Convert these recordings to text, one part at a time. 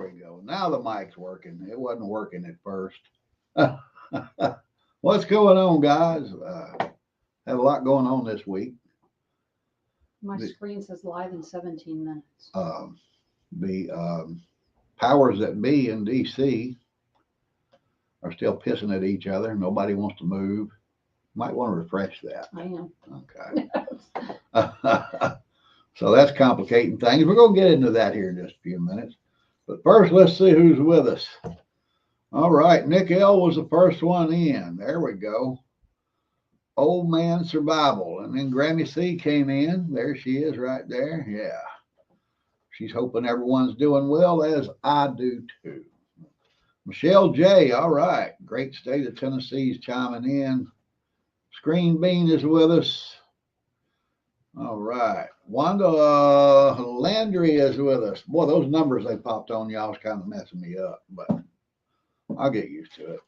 we go. Now the mic's working. It wasn't working at first. What's going on, guys? Had a lot going on this week. My screen says live in 17 minutes. The powers that be in D.C. are still pissing at each other. Nobody wants to move. Might want to refresh that. I am. Okay. So that's complicating things. We're going to get into that here in just a few minutes. But first, let's see who's with us. All right. Nick L was the first one in. There we go. Old Man Survival. And then Grammy C came in. There she is right there. Yeah. She's hoping everyone's doing well, as I do too. Michelle J. All right. Great state of Tennessee's chiming in. Screen Bean is with us. All right. Wanda Landry is with us. Boy, those numbers they popped on y'all is kind of messing me up, but I'll get used to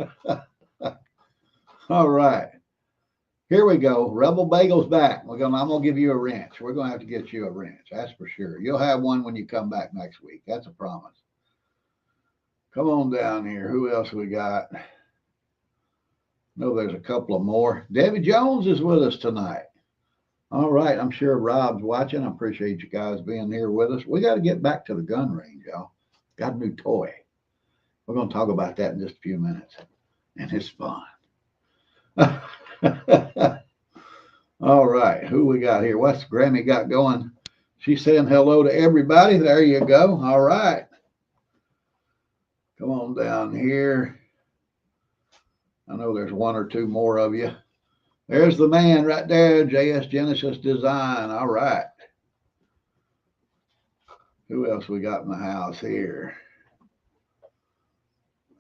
it. All right. Here we go. Rebel Bagel's back. I'm gonna give you a wrench. We're gonna have to get you a wrench. That's for sure. You'll have one when you come back next week. That's a promise. Come on down here. Who else we got? No, there's a couple of more. Debbie Jones is with us tonight. All right. I'm sure Rob's watching. I appreciate you guys being here with us. We got to get back to the gun range, y'all. Got a new toy. We're going to talk about that in just a few minutes. And it's fun. All right. Who we got here? What's Grammy got going? She's saying hello to everybody. There you go. All right. Come on down here. I know there's one or two more of you. There's the man right there, JS Genesis Design. All right. Who else we got in the house here?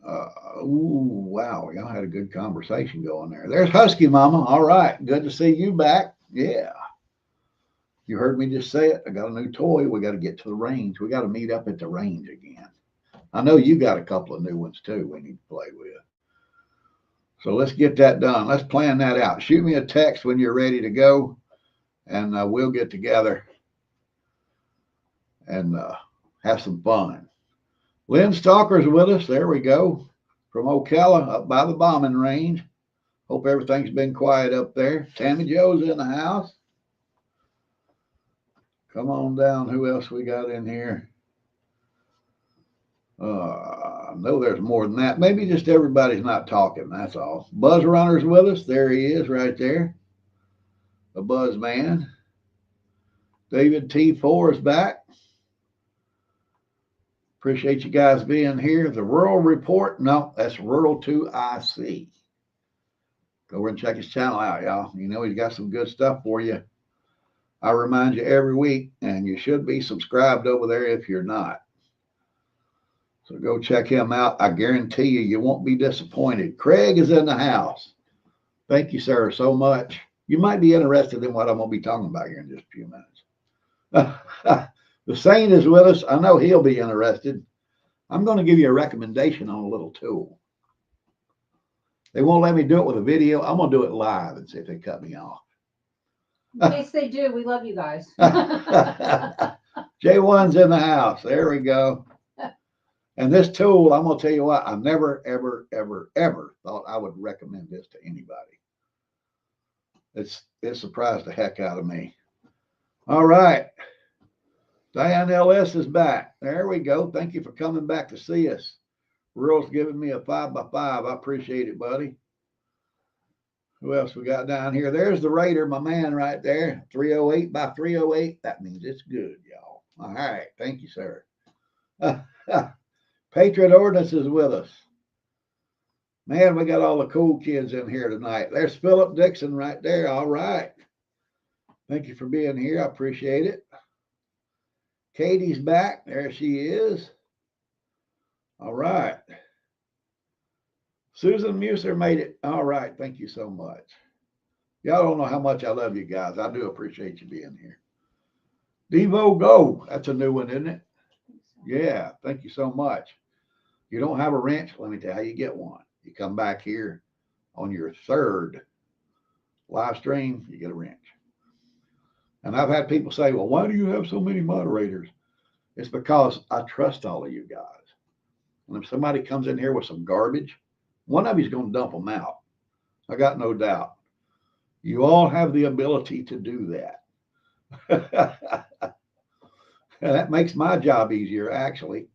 Wow. Y'all had a good conversation going there. There's Husky Mama. All right. Good to see you back. Yeah. You heard me just say it. I got a new toy. We got to get to the range. We got to meet up at the range again. I know you got a couple of new ones too we need to play with. So let's get that done. Let's plan that out. Shoot me a text when you're ready to go, and we'll get together and have some fun. Lynn Stalker's with us. There we go. From Ocala, up by the bombing range. Hope everything's been quiet up there. Tammy Joe's in the house. Come on down. Who else we got in here? No, there's more than that. Maybe just everybody's not talking. That's all. Buzz Runner's with us. There he is right there. The Buzz Man. David T4 is back. Appreciate you guys being here. The Rural Report. No, that's Rural 2IC. Go over and check his channel out, y'all. You know he's got some good stuff for you. I remind you every week, and you should be subscribed over there if you're not. So go check him out. I guarantee you, you won't be disappointed. Craig is in the house. Thank you, sir, so much. You might be interested in what I'm going to be talking about here in just a few minutes. The Saint is with us. I know he'll be interested. I'm going to give you a recommendation on a little tool. They won't let me do it with a video. I'm going to do it live and see if they cut me off. In case they do, we love you guys. J1's in the house. There we go. And this tool, I'm going to tell you what, I never, ever, ever, ever thought I would recommend this to anybody. It surprised the heck out of me. All right. Diane LS is back. There we go. Thank you for coming back to see us. Rural's giving me a 5x5. I appreciate it, buddy. Who else we got down here? There's the Raider, my man right there. 308 by 308. That means it's good, y'all. All right. Thank you, sir. Patriot Ordnance is with us. Man, we got all the cool kids in here tonight. There's Philip Dixon right there. All right. Thank you for being here. I appreciate it. Katie's back. There she is. All right. Susan Muser made it. All right. Thank you so much. Y'all don't know how much I love you guys. I do appreciate you being here. Devo Go. That's a new one, isn't it? Yeah. Thank you so much. You don't have a wrench, let me tell you how you get one. You come back here on your third live stream, you get a wrench. And I've had people say, well, why do you have so many moderators? It's because I trust all of you guys. And if somebody comes in here with some garbage, one of you is going to dump them out. I got no doubt. You all have the ability to do that. And that makes my job easier, actually.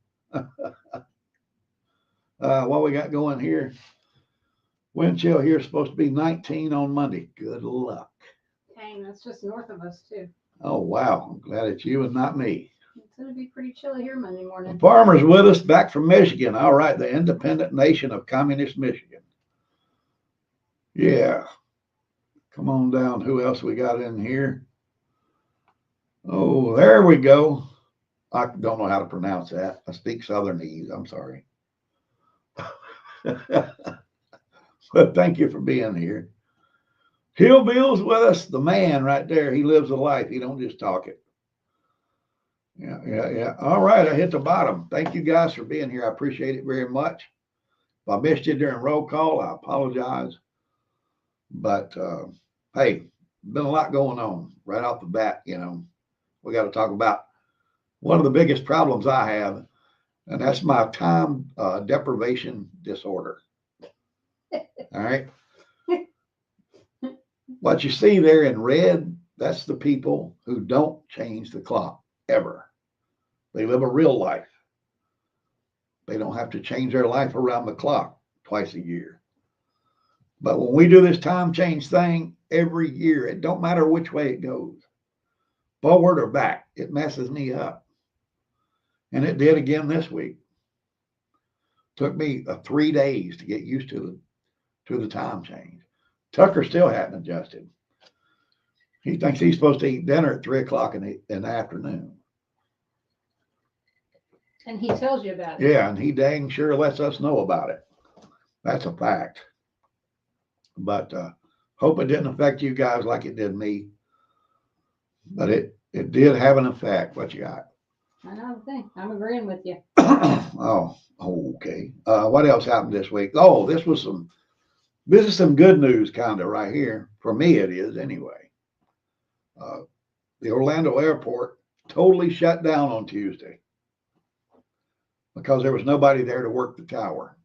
What we got going here? Wind chill here is supposed to be 19 on Monday. Good luck. Dang, that's just north of us too. Oh, wow. I'm glad it's you and not me. It's gonna be pretty chilly here Monday The morning. farmer's with us back from Michigan. All right, the independent nation of communist Michigan. Yeah. Come on down. Who else we got in here? Oh, there we go. I don't know how to pronounce that. I speak Southernese. I'm sorry. But thank you for being here. Hillbill's with us, the man right there. He lives a life. He don't just talk it. Yeah. All right, I hit the bottom. Thank you guys for being here. I appreciate it very much. If I missed you during roll call, I apologize. But hey, been a lot going on right off the bat. We got to talk about one of the biggest problems I have, and that's my time deprivation disorder. All right. What you see there in red, that's the people who don't change the clock ever. They live a real life. They don't have to change their life around the clock twice a year. But when we do this time change thing every year, it don't matter which way it goes, forward or back, it messes me up. And it did again this week. Took me 3 days to get used to the time change. Tucker still hadn't adjusted. He thinks he's supposed to eat dinner at 3 o'clock in the afternoon. And he tells you about it. Yeah, and he dang sure lets us know about it. That's a fact. But hope it didn't affect you guys like it did me. But it did have an effect. What you got? I know the thing. I'm agreeing with you. Oh, okay. What else happened this week? Oh, this is some good news kind of right here. For me, it is anyway. The Orlando airport totally shut down on Tuesday because there was nobody there to work the tower.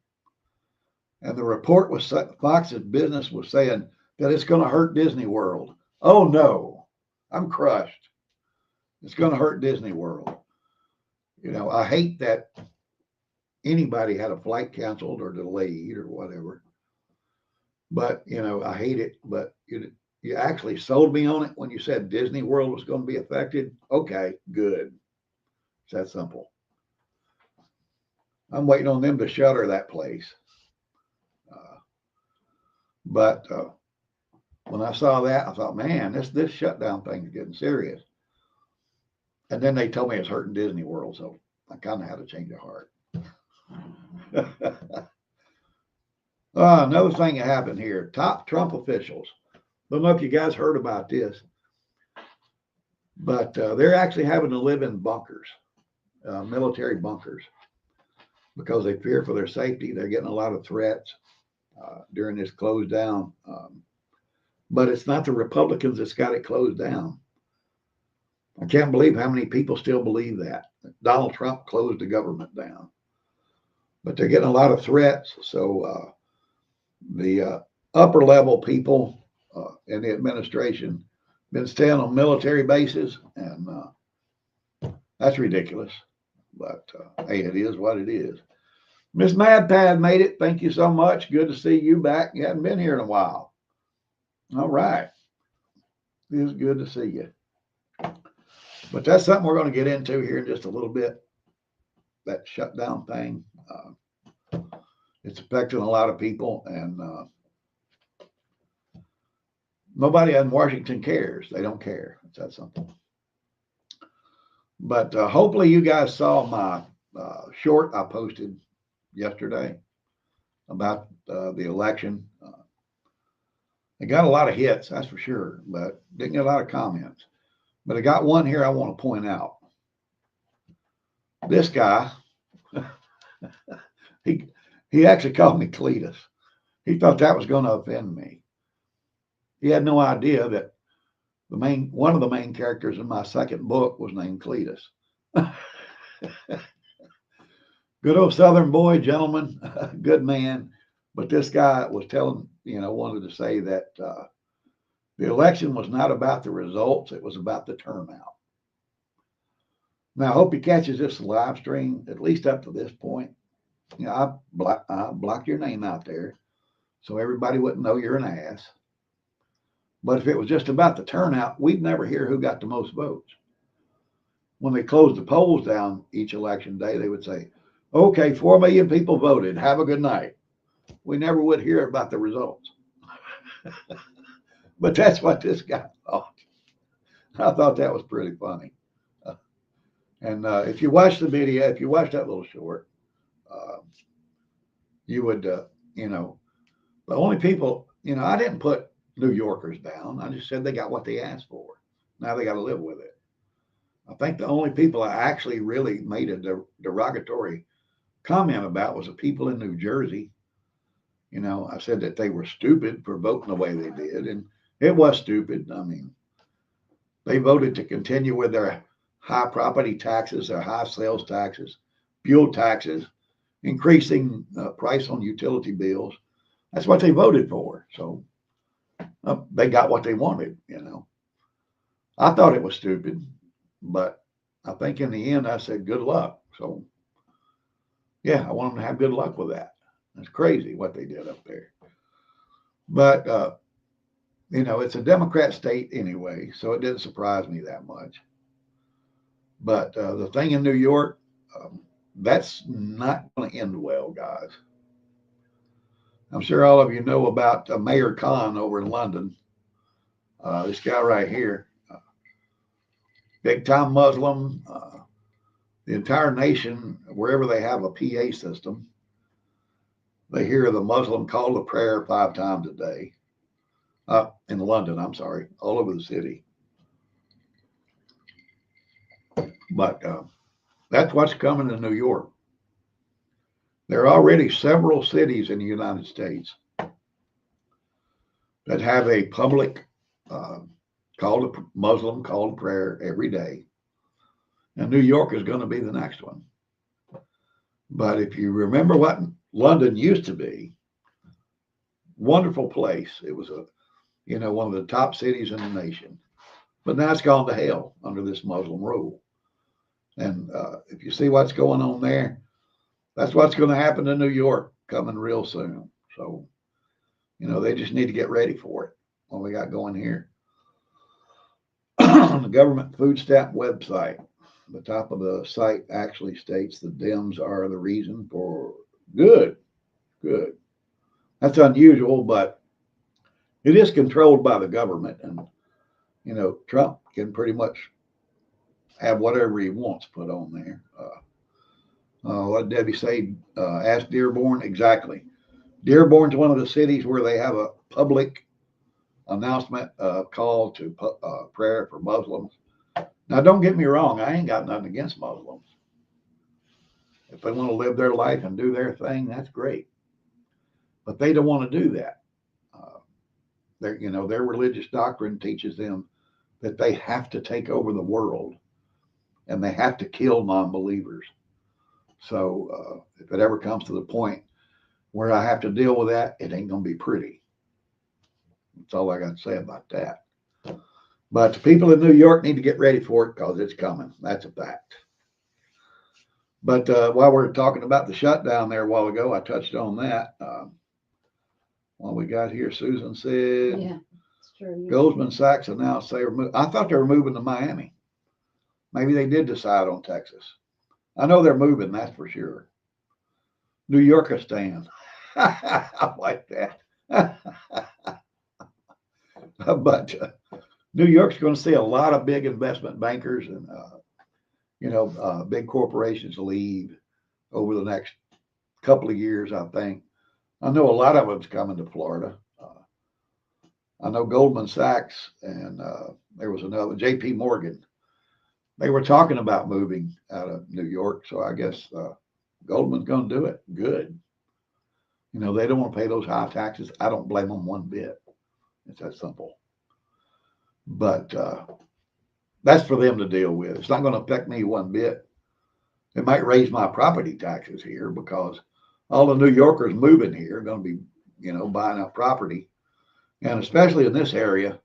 And the report was Fox's business was saying that it's going to hurt Disney World. Oh no, I'm crushed. It's going to hurt Disney World. I hate that anybody had a flight canceled or delayed or whatever. But, I hate it. But you actually sold me on it when you said Disney World was going to be affected. Okay, good. It's that simple. I'm waiting on them to shutter that place. But when I saw that, I thought, man, this shutdown thing is getting serious. And then they told me it's hurting Disney World, so I kind of had a change of heart. Another thing that happened here, top Trump officials. Don't know if you guys heard about this, but they're actually having to live in bunkers, military bunkers, because they fear for their safety. They're getting a lot of threats during this close down. But it's not the Republicans that's got it closed down. I can't believe how many people still believe that. Donald Trump closed the government down. But they're getting a lot of threats. So the upper level people in the administration been staying on military bases, and that's ridiculous. But hey, it is what it is. Miss MadPad made it. Thank you so much. Good to see you back. You haven't been here in a while. All right. It is good to see you. But that's something we're going to get into here in just a little bit. That shutdown thing. It's affecting a lot of people, and nobody in Washington cares. They don't care. It's that simple. But hopefully you guys saw my short I posted yesterday about the election. It got a lot of hits, that's for sure, but didn't get a lot of comments. But I got one here I want to point out. This guy, he actually called me Cletus. He thought that was going to offend me. He had no idea that one of the main characters in my second book was named Cletus. Good old Southern boy, gentleman, good man. But this guy was telling, wanted to say that the election was not about the results, it was about the turnout. Now, I hope he catches this live stream, at least up to this point. I blocked your name out there so everybody wouldn't know you're an ass. But if it was just about the turnout, we'd never hear who got the most votes. When they closed the polls down each election day, they would say, okay, 4 million people voted. Have a good night. We never would hear about the results. But that's what this guy thought. I thought that was pretty funny. And if you watch the video, if you watch that little short, you would, the only people, I didn't put New Yorkers down. I just said they got what they asked for. Now they got to live with it. I think the only people I actually really made a derogatory comment about was the people in New Jersey. I said that they were stupid for voting the way they did, and it was stupid. I mean, they voted to continue with their high property taxes, their high sales taxes, fuel taxes, increasing price on utility bills. That's what they voted for. So they got what they wanted, I thought it was stupid, but I think in the end I said good luck. So yeah, I want them to have good luck with that. It's crazy what they did up there. But it's a Democrat state anyway, so it didn't surprise me that much. But the thing in New York, that's not going to end well, guys. I'm sure all of you know about Mayor Khan over in London. This guy right here, big time Muslim. The entire nation, wherever they have a PA system, they hear the Muslim call to prayer 5 times a day. In London, I'm sorry, all over the city. But that's what's coming to New York. There are already several cities in the United States that have a public Muslim call to prayer every day. And New York is going to be the next one. But if you remember what London used to be, wonderful place. It was one of the top cities in the nation. But now it's gone to hell under this Muslim rule. And if you see what's going on there, that's what's going to happen to New York coming real soon. So, they just need to get ready for it. What we got going here. On the government food stamp website, the top of the site actually states the Dems are the reason for good. That's unusual, but it is controlled by the government. And, Trump can pretty much have whatever he wants put on there. What did Debbie say? Ask Dearborn. Exactly. Dearborn's one of the cities where they have a public announcement call to prayer for Muslims. Now, don't get me wrong. I ain't got nothing against Muslims. If they want to live their life and do their thing, that's great. But they don't want to do that. Their religious doctrine teaches them that they have to take over the world and they have to kill non-believers. So if it ever comes to the point where I have to deal with that, it ain't going to be pretty. That's all I got to say about that. But the people in New York need to get ready for it because it's coming. That's a fact. But while we're talking about the shutdown there a while ago, I touched on that. What we got here, Susan said, yeah, it's true. Goldman Sachs announced they were moving. I thought they were moving to Miami. Maybe they did decide on Texas. I know they're moving, that's for sure. New Yorkistan. I like that. But New York's going to see a lot of big investment bankers and, big corporations leave over the next couple of years, I think. I know a lot of them's coming to Florida. I know Goldman Sachs and there was another, J.P. Morgan. They were talking about moving out of New York, so I guess Goldman's going to do it. Good. They don't want to pay those high taxes. I don't blame them one bit. It's that simple. But that's for them to deal with. It's not going to affect me one bit. It might raise my property taxes here because all the New Yorkers moving here are going to be, buying up property. And especially in this area,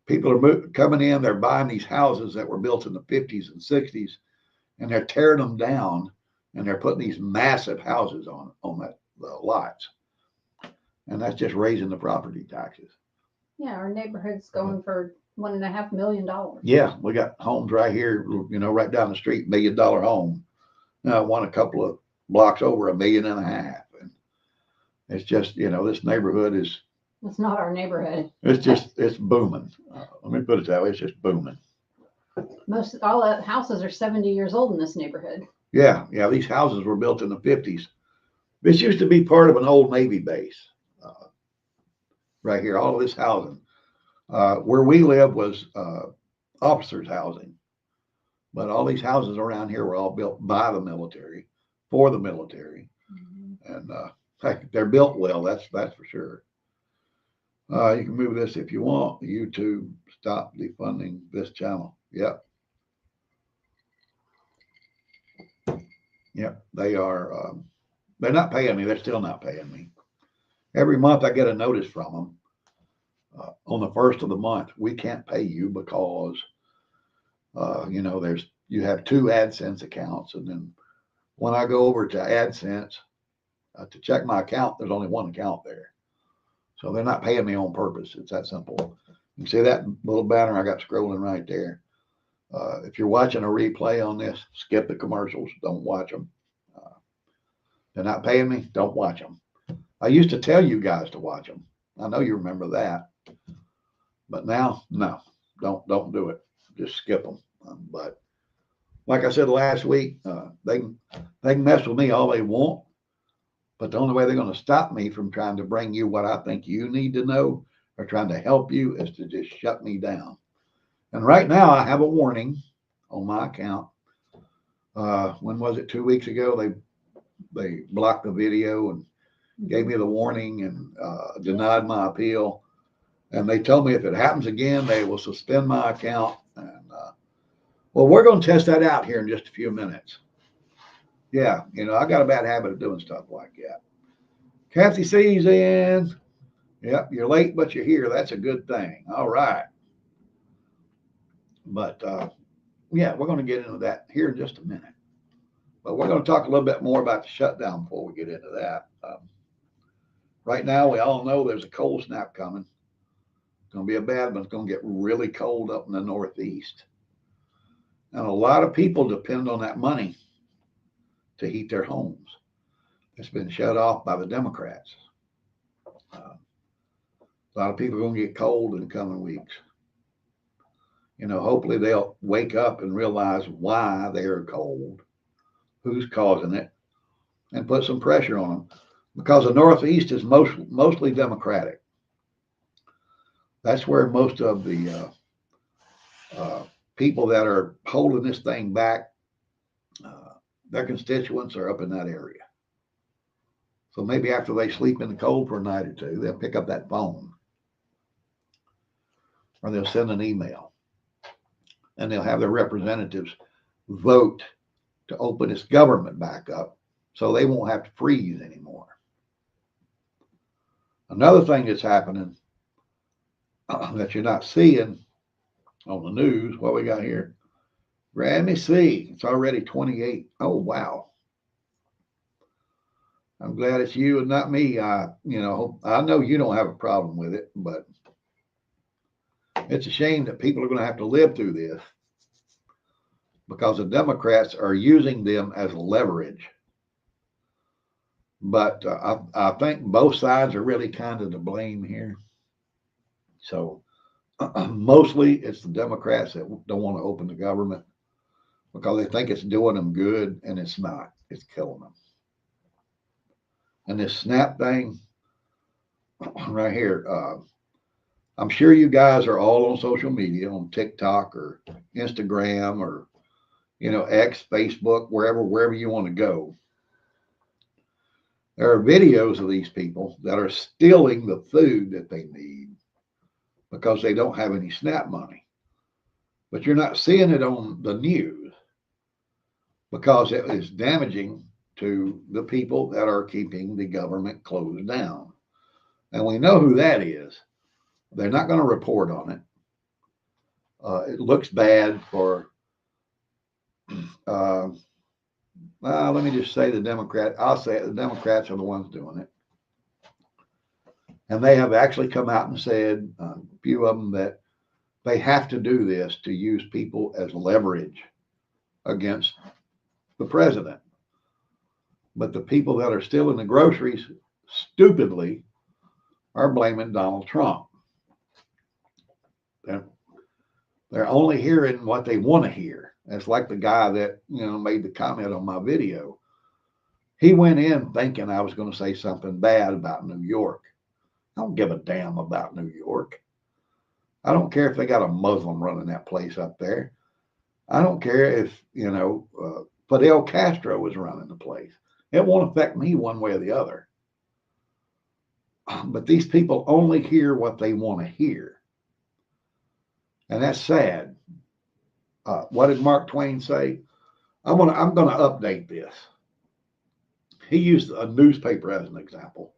people are coming in, they're buying these houses that were built in the 50s and 60s, and they're tearing them down, and they're putting these massive houses on the lots. And that's just raising the property taxes. Yeah, our neighborhood's going for $1.5 million. Yeah, we got homes right here, right down the street, $1 million home. One a couple of blocks over, $1.5 million. And it's just, this neighborhood is. It's not our neighborhood. It's booming. Let me put it that way. It's just booming. All the houses are 70 years old in this neighborhood. Yeah. These houses were built in the 50s. This used to be part of an old Navy base. Right here, all of this housing. Where we live was officers' housing. But all these houses around here were all built by the military, for the military. Mm-hmm. And they're built well, that's for sure. You can move this if you want. YouTube, stop defunding this channel. Yep. They are, they're not paying me. They're still not paying me. Every month I get a notice from them. On the first of the month, we can't pay you because, you have 2 AdSense accounts. And then when I go over to AdSense to check my account, there's only 1 account there. So they're not paying me on purpose. It's that simple. You see that little banner I got scrolling right there. If you're watching a replay on this, skip the commercials. Don't watch them. They're not paying me. Don't watch them. I used to tell you guys to watch them. I know you remember that. But now, no, don't do it. Just skip them. But like I said last week, they can mess with me all they want. But the only way they're going to stop me from trying to bring you what I think you need to know or trying to help you is to just shut me down. And right now I have a warning on my account. When was it? 2 weeks ago, they blocked the video and gave me the warning and denied my appeal. And they told me if it happens again, they will suspend my account. And well, we're going to test that out here in just a few minutes. Yeah, I got a bad habit of doing stuff like that. Kathy C's in. Yep, you're late, but you're here. That's a good thing. All right. But yeah, we're going to get into that here in just a minute. But we're going to talk a little bit more about the shutdown before we get into that. Right now, we all know there's a cold snap coming. It's going to be a bad one. It's going to get really cold up in the Northeast. And a lot of people depend on that money to heat their homes. It's been shut off by the Democrats. A lot of people are going to get cold in the coming weeks. Hopefully they'll wake up and realize why they are cold, who's causing it, and put some pressure on them. Because the Northeast is mostly Democratic. That's where most of the people that are holding this thing back, their constituents are up in that area. So maybe after they sleep in the cold for a night or two, they'll pick up that phone or they'll send an email and they'll have their representatives vote to open this government back up so they won't have to freeze anymore. Another thing that's happening that you're not seeing on the news, what we got here, let me see, it's already 28. Oh, wow. I'm glad it's you and not me. I know you don't have a problem with it, but it's a shame that people are going to have to live through this because the Democrats are using them as leverage. But I think both sides are really kind of to blame here. So mostly it's the Democrats that don't want to open the government because they think it's doing them good, and it's not. It's killing them. And this SNAP thing right here, I'm sure you guys are all on social media, on TikTok or Instagram or, X, Facebook, wherever you want to go. There are videos of these people that are stealing the food that they need because they don't have any SNAP money. But you're not seeing it on the news. because it is damaging to the people that are keeping the government closed down. And we know who that is. They're not going to report on it. It looks bad for, let me just say I'll say it, the Democrats are the ones doing it. And they have actually come out and said, a few of them, that they have to do this to use people as leverage against the president. But the people that are still in the groceries stupidly are blaming Donald Trump. They're only hearing what they want to hear. It's like the guy that, made the comment on my video. He went in thinking I was going to say something bad about New York. I don't give a damn about New York. I don't care if they got a Muslim running that place up there. I don't care if, Fidel Castro was running the place. It won't affect me one way or the other. But these people only hear what they want to hear. And that's sad. What did Mark Twain say? I'm gonna update this. He used a newspaper as an example,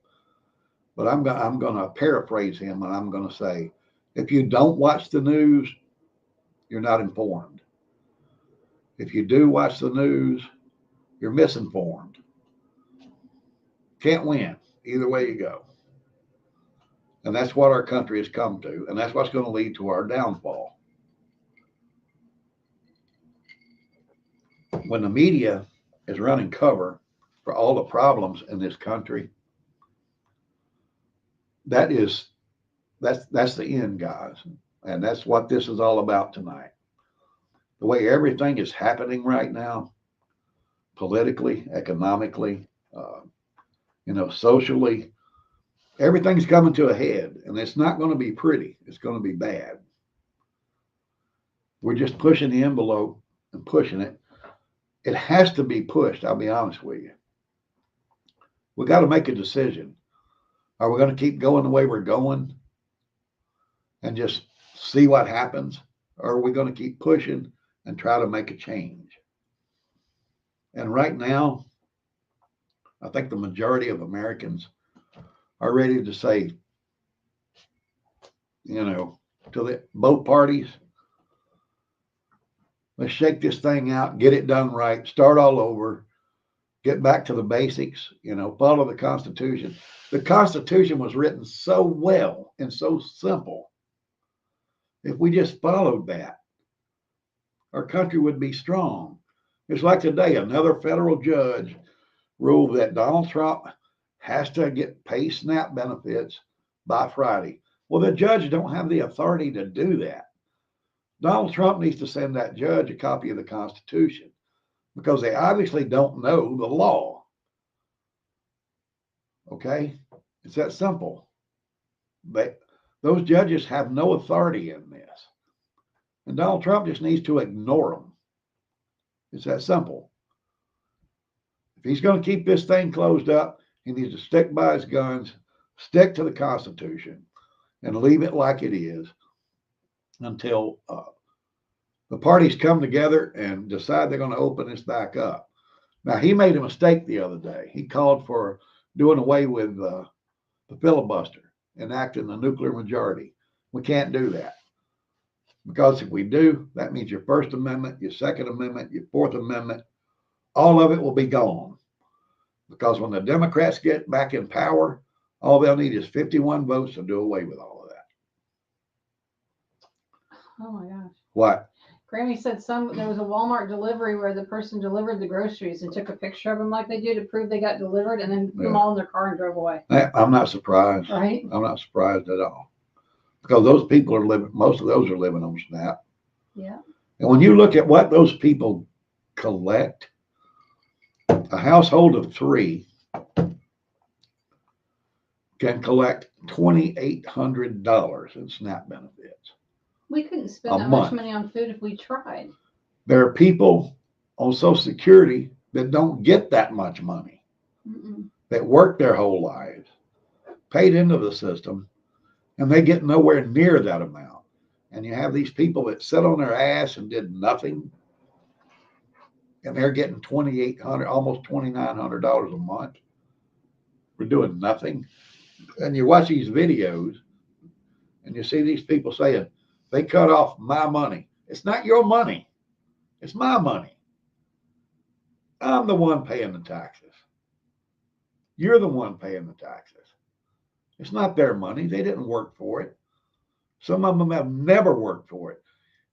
but I'm gonna paraphrase him, and I'm gonna say, if you don't watch the news, you're not informed. If you do watch the news, you're misinformed. Can't win either way you go. And that's what our country has come to, and that's what's going to lead to our downfall. When the media is running cover for all the problems in this country, that's the end, guys. And that's what this is all about tonight. The way everything is happening right now, politically, economically, socially, everything's coming to a head, and it's not going to be pretty. It's going to be bad. We're just pushing the envelope and pushing it. It has to be pushed, I'll be honest with you. We got to make a decision. Are we going to keep going the way we're going and just see what happens? Or are we going to keep pushing and try to make a change? And right now, I think the majority of Americans are ready to say, to both parties, let's shake this thing out, get it done right, start all over, get back to the basics, follow the Constitution. The Constitution was written so well and so simple. If we just followed that, our country would be strong. It's like today, another federal judge ruled that Donald Trump has to get pay SNAP benefits by Friday. Well, the judge don't have the authority to do that. Donald Trump needs to send that judge a copy of the Constitution, because they obviously don't know the law. Okay? It's that simple. Those judges have no authority in this. And Donald Trump just needs to ignore them. It's that simple. If he's going to keep this thing closed up, he needs to stick by his guns, stick to the Constitution, and leave it like it is until the parties come together and decide they're going to open this back up. Now, he made a mistake the other day. He called for doing away with the filibuster, enacting the nuclear majority. We can't do that, because if we do, that means your First Amendment, your Second Amendment, your Fourth Amendment, all of it will be gone. Because when the Democrats get back in power, all they'll need is 51 votes to do away with all of that. Oh my gosh. What? Grammy said there was a Walmart delivery where the person delivered the groceries and took a picture of them like they do to prove they got delivered, and then put them all in their car and drove away. I'm not surprised. Right? I'm not surprised at all. Because those people most of those are living on SNAP. Yeah. And when you look at what those people collect, a household of 3 can collect $2,800 in SNAP benefits. We couldn't spend that much money on food if we tried. There are people on Social Security that don't get that much money, that work their whole lives, paid into the system, and they get nowhere near that amount. And you have these people that sit on their ass and did nothing, and they're getting $2,800, almost $2,900 a month. We're doing nothing. And you watch these videos and you see these people saying, they cut off my money. It's not your money. It's my money. I'm the one paying the taxes. You're the one paying the taxes. It's not their money. They didn't work for it. Some of them have never worked for it.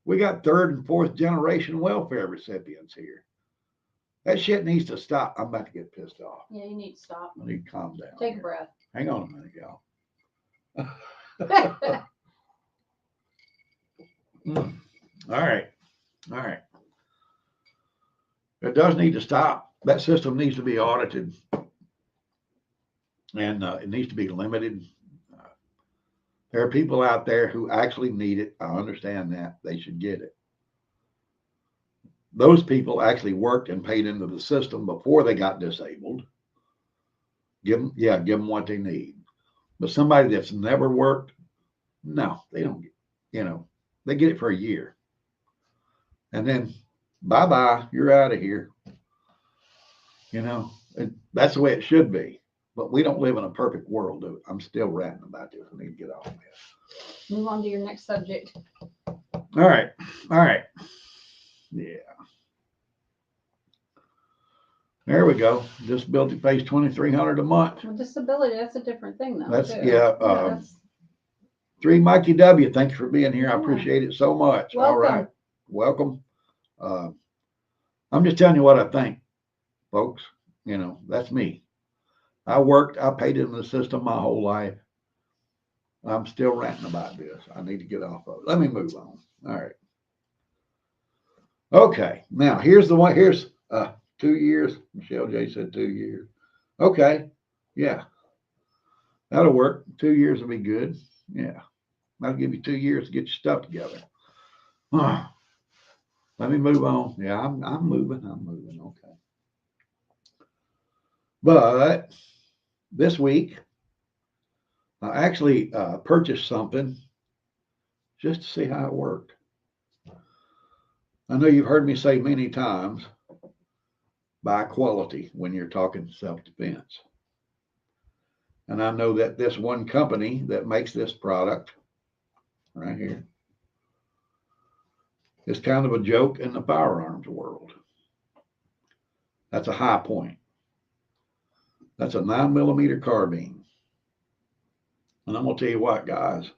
We got third and fourth generation welfare recipients here. That shit needs to stop. I'm about to get pissed off. Yeah, you need to stop. I need to calm down. Take a here. breath. Hang on a minute, y'all. All right. All right. It does need to stop. That system needs to be audited. And it needs to be limited. There are people out there who actually need it. I understand that. They should get it. Those people actually worked and paid into the system before they got disabled. Give them what they need. But somebody that's never worked, no, they don't get, they get it for a year. And then bye-bye, you're out of here. That's the way it should be. But we don't live in a perfect world, do we? I'm still ranting about this. I need to get off this. Move on to your next subject. All right. Yeah. There we go. Disability pays $2,300 a month. Well, disability, that's a different thing though. That's, too. yeah. That's 3 Mikey W. Thank you for being here. I Yeah. appreciate it so much. Welcome. All right. Welcome. I'm just telling you what I think, folks. That's me. I worked, I paid into the system my whole life. I'm still ranting about this. I need to get off of it. Let me move on. All right. Okay. Now here's the one. Here's 2 years. Michelle J said 2 years. Okay. Yeah. That'll work. 2 years will be good. Yeah. That'll give you 2 years to get your stuff together. Let me move on. Yeah, I'm moving. Okay. But this week, I actually purchased something just to see how it worked. I know you've heard me say many times, buy quality when you're talking self-defense. And I know that this one company that makes this product right here is kind of a joke in the firearms world. That's a High Point. That's a 9mm carbine. And I'm going to tell you what, guys,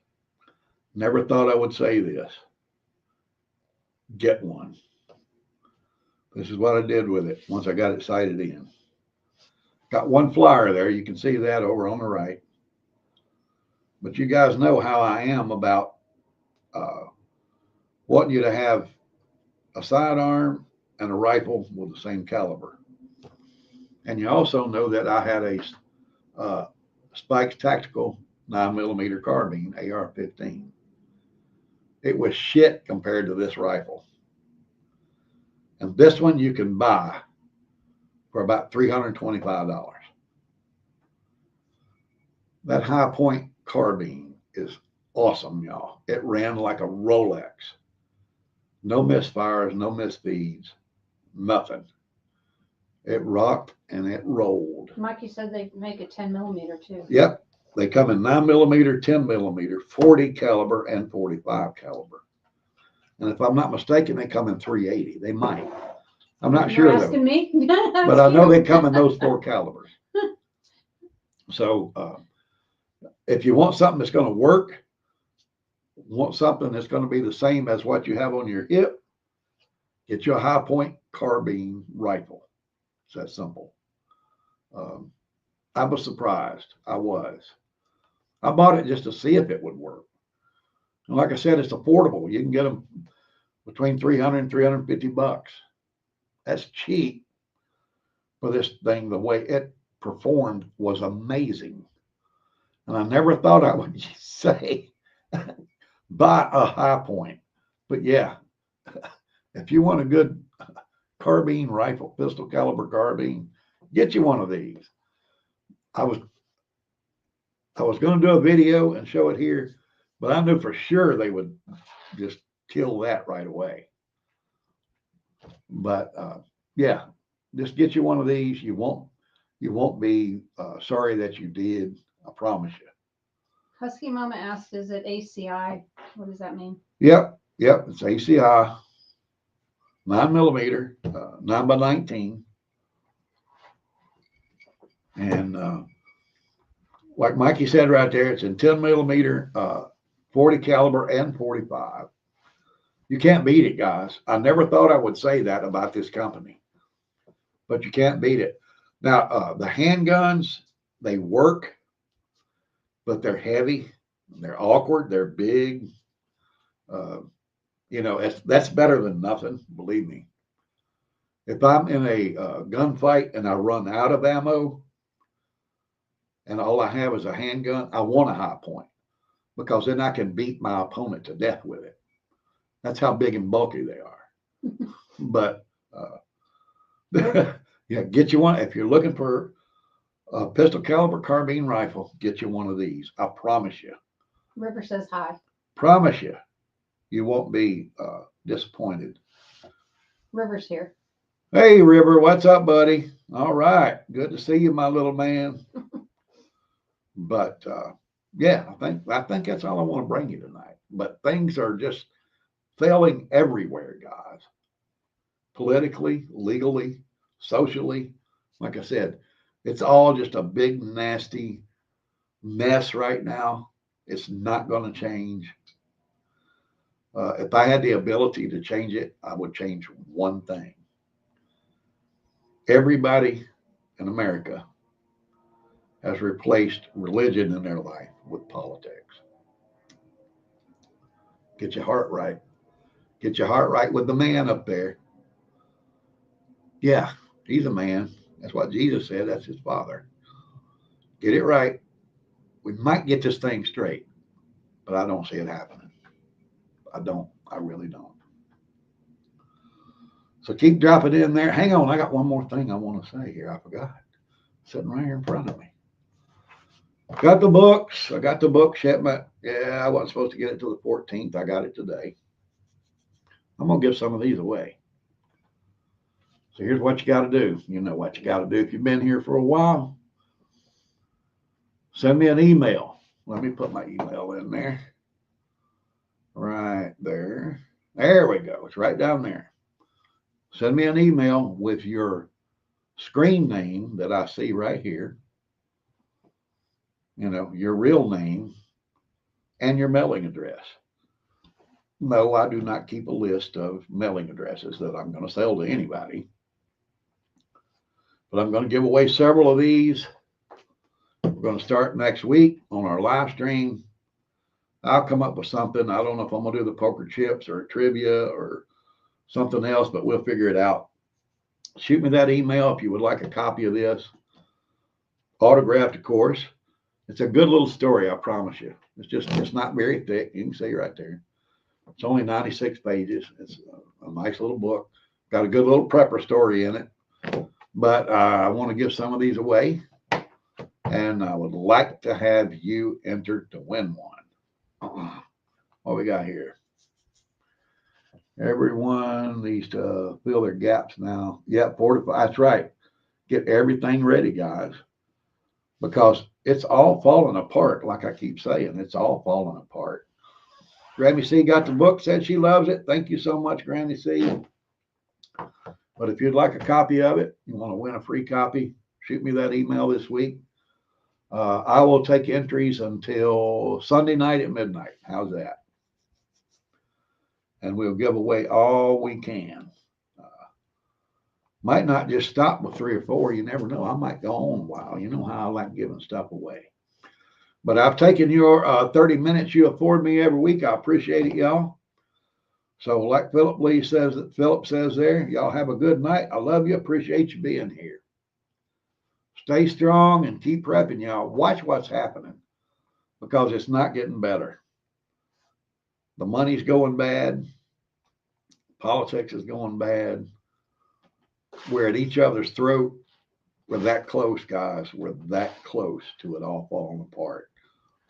never thought I would say this. Get one. This is what I did with it once I got it sighted in. Got one flyer there. You can see that over on the right. But you guys know how I am about wanting you to have a sidearm and a rifle with the same caliber. And you also know that I had a Spikes Tactical 9mm carbine, AR-15. It was shit compared to this rifle. And this one you can buy for about $325. That High Point carbine is awesome, y'all. It ran like a Rolex. No misfires, no misfeeds, nothing. It rocked and it rolled. Mikey said they make a 10mm too. Yep. They come in 9mm, 10mm, 40 caliber, and 45 caliber. And if I'm not mistaken, they come in 380. They might. I'm not sure You're though. asking me? But I know they come in those 4 calibers. So if you want something that's going to work, want something that's going to be the same as what you have on your hip, get you a High Point carbine rifle. It's that simple. I was surprised. I was. I bought it just to see if it would work. And like I said, it's affordable. You can get them between $300 and $350. That's cheap for this thing. The way it performed was amazing. And I never thought I would say buy a High Point. But yeah, if you want a good carbine rifle, pistol caliber carbine, get you one of these. I was going to do a video and show it here, but I knew for sure they would just kill that right away. But yeah, just get you one of these. You won't be sorry that you did. I promise you. Husky Mama asked, is it ACI? What does that mean? Yep, it's ACI, 9 millimeter, 9x19, and like Mikey said right there, it's in 10 millimeter, 40 caliber, and 45. You can't beat it, guys. I never thought I would say that about this company, but you can't beat it. Now, the handguns, they work, but they're heavy, they're awkward, they're big. Uh, that's better than nothing, believe me. If I'm in a gunfight and I run out of ammo and all I have is a handgun, I want a high point because then I can beat my opponent to death with it. That's how big and bulky they are. But yeah, get you one. If you're looking for a pistol caliber carbine rifle, get you one of these. I promise you. River says hi. Promise you, you won't be disappointed. River's here. Hey, River, what's up, buddy? All right, good to see you, my little man. But yeah, I think that's all I want to bring you tonight. But things are just failing everywhere, guys. Politically, legally, socially. Like I said, it's all just a big, nasty mess right now. It's not going to change. If I had the ability to change it, I would change one thing. Everybody in America has replaced religion in their life with politics. Get your heart right. Get your heart right with the man up there. Yeah, he's a man. That's what Jesus said. That's his father. Get it right. We might get this thing straight, but I don't see it happening. I don't. I really don't. So keep dropping in there. Hang on. I got one more thing I want to say here. I forgot. Sitting right here in front of me. Got the books. I got the book shipment. Yeah, I wasn't supposed to get it till the 14th. I got it today. I'm going to give some of these away. So here's what you got to do. You know what you got to do if you've been here for a while. Send me an email. Let me put my email in there. Right there. There we go. It's right down there. Send me an email with your screen name that I see right here. You know, your real name and your mailing address. No, I do not keep a list of mailing addresses that I'm going to sell to anybody. But I'm going to give away several of these. We're going to start next week on our live stream. I'll come up with something. I don't know if I'm going to do the poker chips or trivia or something else, but we'll figure it out. Shoot me that email if you would like a copy of this. Autographed, of course. It's a good little story, I promise you. It's not very thick. You can see right there. It's only 96 pages. It's a nice little book. Got a good little prepper story in it. But I want to give some of these away. And I would like to have you entered to win one. What we got here? Everyone needs to fill their gaps now. Yep, 45. That's right. Get everything ready, guys. Because it's all falling apart, like I keep saying. It's all falling apart. Granny C got the book, said she loves it. Thank you so much, Granny C. But if you'd like a copy of it, you want to win a free copy, shoot me that email this week. I will take entries until Sunday night at midnight. How's that? And we'll give away all we can. Might not just stop with 3 or 4. You never know. I might go on a while. You know how I like giving stuff away. But I've taken your 30 minutes you afford me every week. I appreciate it, y'all. So like Philip says there, y'all have a good night. I love you. Appreciate you being here. Stay strong and keep prepping, y'all. Watch what's happening because it's not getting better. The money's going bad. Politics is going bad. We're at each other's throat. We're that close, guys. We're that close to it all falling apart.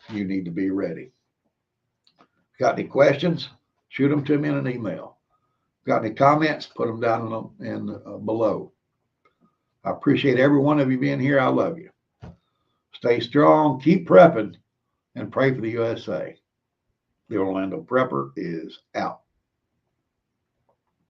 You need to be ready. Got any questions? Shoot them to me in an email. Got any comments? Put them down below. I appreciate every one of you being here. I love you. Stay strong, keep prepping, and pray for the USA. The Orlando Prepper is out.